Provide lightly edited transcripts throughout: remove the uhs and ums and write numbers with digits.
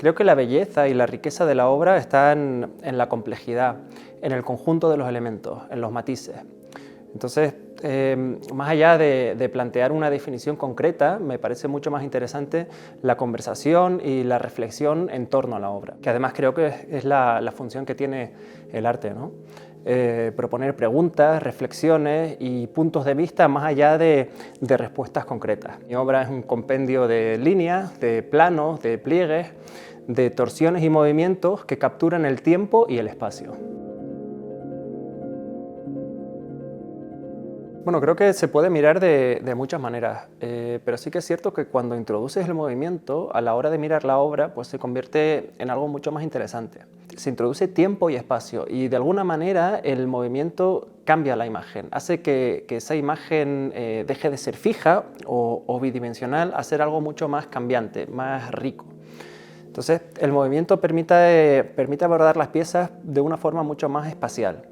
Creo que la belleza y la riqueza de la obra están en la complejidad, en el conjunto de los elementos, en los matices. Entonces, más allá de plantear una definición concreta, me parece mucho más interesante la conversación y la reflexión en torno a la obra, que además creo que es la función que tiene el arte, ¿no? Proponer preguntas, reflexiones y puntos de vista más allá de respuestas concretas. Mi obra es un compendio de líneas, de planos, de pliegues, de torsiones y movimientos que capturan el tiempo y el espacio. Bueno, creo que se puede mirar de muchas maneras, pero sí que es cierto que cuando introduces el movimiento, a la hora de mirar la obra, pues se convierte en algo mucho más interesante. Se introduce tiempo y espacio y de alguna manera el movimiento cambia la imagen, hace que esa imagen deje de ser fija o bidimensional a ser algo mucho más cambiante, más rico. Entonces, el movimiento permite abordar las piezas de una forma mucho más espacial.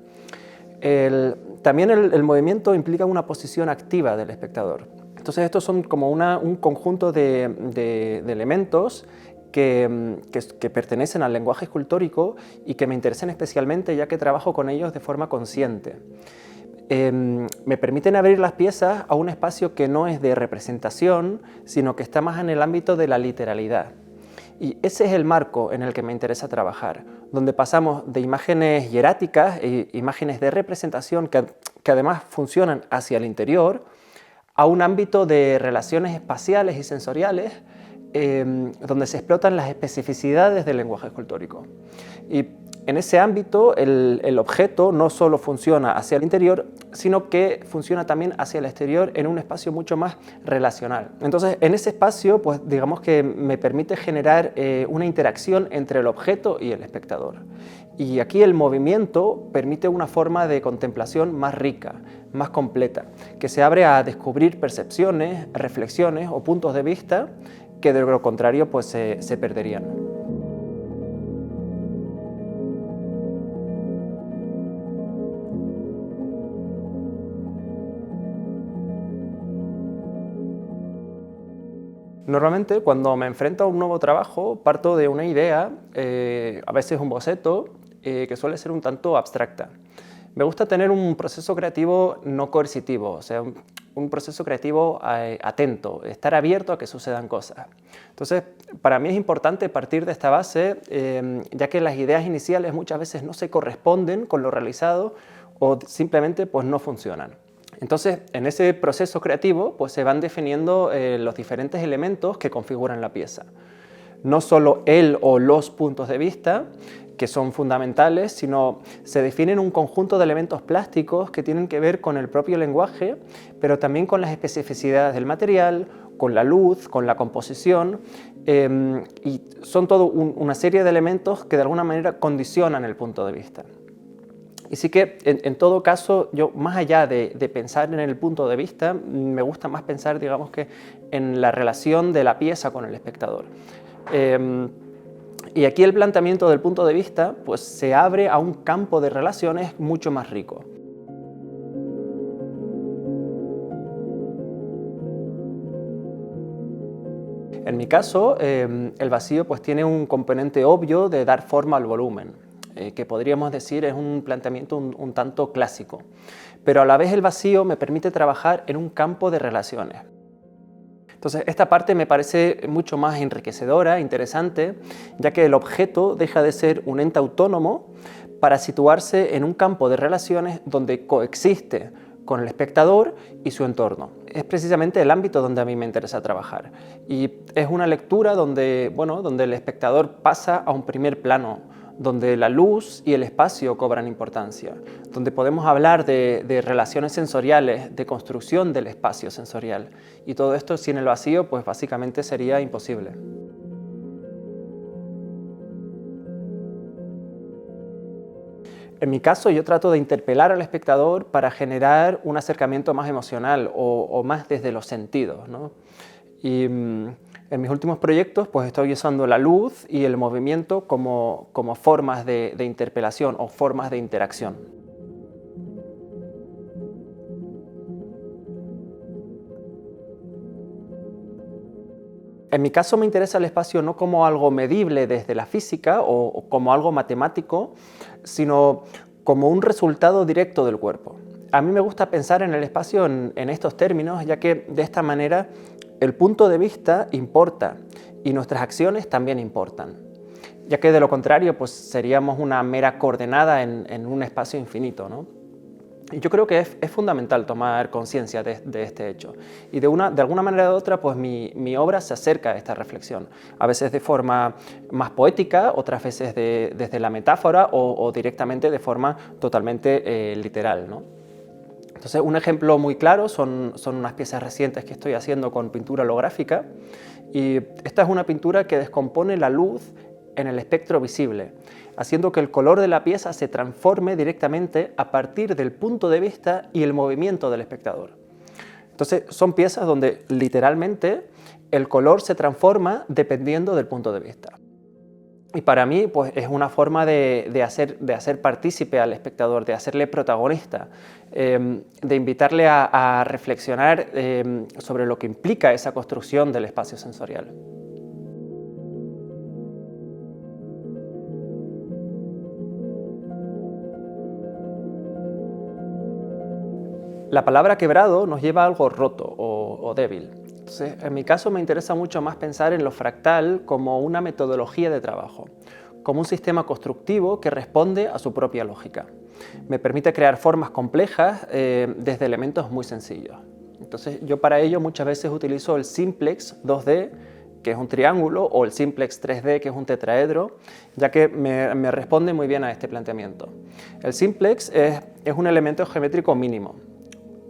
También el movimiento implica una posición activa del espectador. Entonces estos son como un conjunto de elementos que pertenecen al lenguaje escultórico y que me interesan especialmente ya que trabajo con ellos de forma consciente. Me permiten abrir las piezas a un espacio que no es de representación, sino que está más en el ámbito de la literalidad. Y ese es el marco en el que me interesa trabajar, donde pasamos de imágenes hieráticas e imágenes de representación que además funcionan hacia el interior, a un ámbito de relaciones espaciales y sensoriales donde se explotan las especificidades del lenguaje escultórico. Y en ese ámbito el objeto no solo funciona hacia el interior, sino que funciona también hacia el exterior en un espacio mucho más relacional. Entonces, en ese espacio, pues digamos que me permite generar una interacción entre el objeto y el espectador. Y aquí el movimiento permite una forma de contemplación más rica, más completa, que se abre a descubrir percepciones, reflexiones o puntos de vista que de lo contrario pues se perderían. Normalmente, cuando me enfrento a un nuevo trabajo, parto de una idea, a veces un boceto, que suele ser un tanto abstracta. Me gusta tener un proceso creativo no coercitivo, o sea, un proceso creativo atento, estar abierto a que sucedan cosas. Entonces, para mí es importante partir de esta base, ya que las ideas iniciales muchas veces no se corresponden con lo realizado o simplemente pues, no funcionan. Entonces, en ese proceso creativo pues, se van definiendo los diferentes elementos que configuran la pieza. No solo el o los puntos de vista, que son fundamentales, sino se definen un conjunto de elementos plásticos que tienen que ver con el propio lenguaje, pero también con las especificidades del material, con la luz, con la composición, y son todo una serie de elementos que de alguna manera condicionan el punto de vista. Y sí que, en todo caso, yo más allá de pensar en el punto de vista, me gusta más pensar, digamos que, en la relación de la pieza con el espectador. Y aquí el planteamiento del punto de vista pues, se abre a un campo de relaciones mucho más rico. En mi caso, el vacío pues, tiene un componente obvio de dar forma al volumen, que podríamos decir es un planteamiento un tanto clásico. Pero a la vez el vacío me permite trabajar en un campo de relaciones. Entonces, esta parte me parece mucho más enriquecedora, interesante, ya que el objeto deja de ser un ente autónomo para situarse en un campo de relaciones donde coexiste con el espectador y su entorno. Es precisamente el ámbito donde a mí me interesa trabajar. Y es una lectura donde, donde el espectador pasa a un primer plano, donde la luz y el espacio cobran importancia, donde podemos hablar de relaciones sensoriales, de construcción del espacio sensorial. Y todo esto sin el vacío, pues básicamente sería imposible. En mi caso, yo trato de interpelar al espectador para generar un acercamiento más emocional o más desde los sentidos, ¿no? Y en mis últimos proyectos pues estoy usando la luz y el movimiento como formas de interpelación o formas de interacción. En mi caso me interesa el espacio no como algo medible desde la física o como algo matemático, sino como un resultado directo del cuerpo. A mí me gusta pensar en el espacio en estos términos, ya que de esta manera el punto de vista importa y nuestras acciones también importan, ya que de lo contrario pues seríamos una mera coordenada en un espacio infinito, ¿no? Y yo creo que es fundamental tomar conciencia de este hecho. Y de alguna manera u otra, pues mi obra se acerca a esta reflexión. A veces de forma más poética, otras veces desde la metáfora o directamente de forma totalmente literal, ¿no? Entonces, un ejemplo muy claro son unas piezas recientes que estoy haciendo con pintura holográfica. Y esta es una pintura que descompone la luz en el espectro visible, haciendo que el color de la pieza se transforme directamente a partir del punto de vista y el movimiento del espectador. Entonces, son piezas donde literalmente el color se transforma dependiendo del punto de vista. Y para mí pues, es una forma de hacer partícipe al espectador, de hacerle protagonista, de invitarle a reflexionar sobre lo que implica esa construcción del espacio sensorial. La palabra quebrado nos lleva a algo roto o débil. Entonces, en mi caso me interesa mucho más pensar en lo fractal como una metodología de trabajo, como un sistema constructivo que responde a su propia lógica. Me permite crear formas complejas desde elementos muy sencillos. Entonces, yo para ello muchas veces utilizo el simplex 2D, que es un triángulo, o el simplex 3D, que es un tetraedro, ya que me responde muy bien a este planteamiento. El simplex es un elemento geométrico mínimo.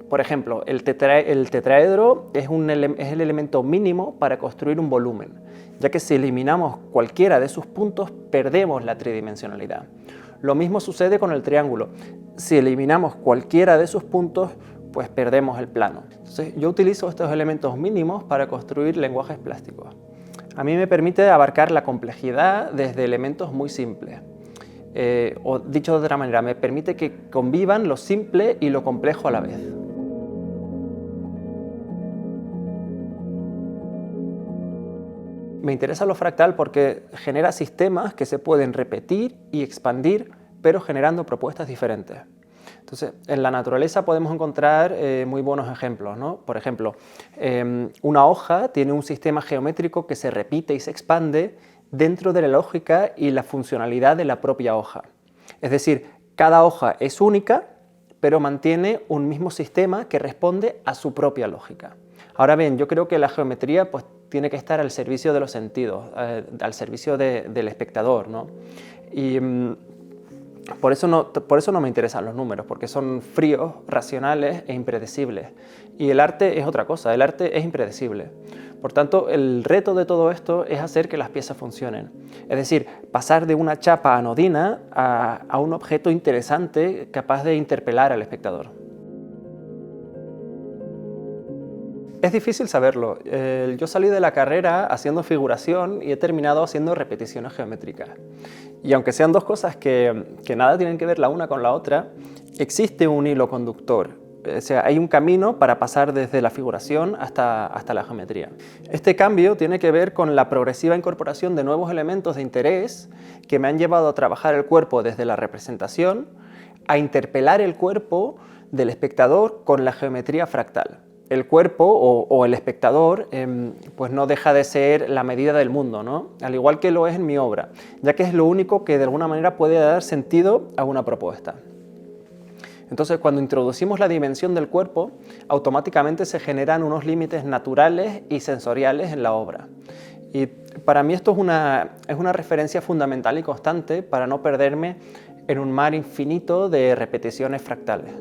Por ejemplo, el tetraedro es el elemento mínimo para construir un volumen, ya que si eliminamos cualquiera de sus puntos, perdemos la tridimensionalidad. Lo mismo sucede con el triángulo. Si eliminamos cualquiera de sus puntos, pues perdemos el plano. Entonces, yo utilizo estos elementos mínimos para construir lenguajes plásticos. A mí me permite abarcar la complejidad desde elementos muy simples. O dicho de otra manera, me permite que convivan lo simple y lo complejo a la vez. Me interesa lo fractal porque genera sistemas que se pueden repetir y expandir, pero generando propuestas diferentes. Entonces, en la naturaleza podemos encontrar muy buenos ejemplos, ¿no? Por ejemplo, una hoja tiene un sistema geométrico que se repite y se expande dentro de la lógica y la funcionalidad de la propia hoja. Es decir, cada hoja es única, pero mantiene un mismo sistema que responde a su propia lógica. Ahora bien, yo creo que la geometría pues, tiene que estar al servicio de los sentidos, al servicio del espectador, ¿no? Y por eso no me interesan los números, porque son fríos, racionales e impredecibles. Y el arte es otra cosa, el arte es impredecible. Por tanto, el reto de todo esto es hacer que las piezas funcionen. Es decir, pasar de una chapa anodina a un objeto interesante capaz de interpelar al espectador. Es difícil saberlo. Yo salí de la carrera haciendo figuración y he terminado haciendo repeticiones geométricas. Y aunque sean dos cosas que nada tienen que ver la una con la otra, existe un hilo conductor. O sea, hay un camino para pasar desde la figuración hasta la geometría. Este cambio tiene que ver con la progresiva incorporación de nuevos elementos de interés que me han llevado a trabajar el cuerpo desde la representación, a interpelar el cuerpo del espectador con la geometría fractal. El cuerpo o el espectador pues no deja de ser la medida del mundo, ¿no? Al igual que lo es en mi obra, ya que es lo único que de alguna manera puede dar sentido a una propuesta. Entonces, cuando introducimos la dimensión del cuerpo, automáticamente se generan unos límites naturales y sensoriales en la obra. Y para mí esto es una referencia fundamental y constante para no perderme en un mar infinito de repeticiones fractales.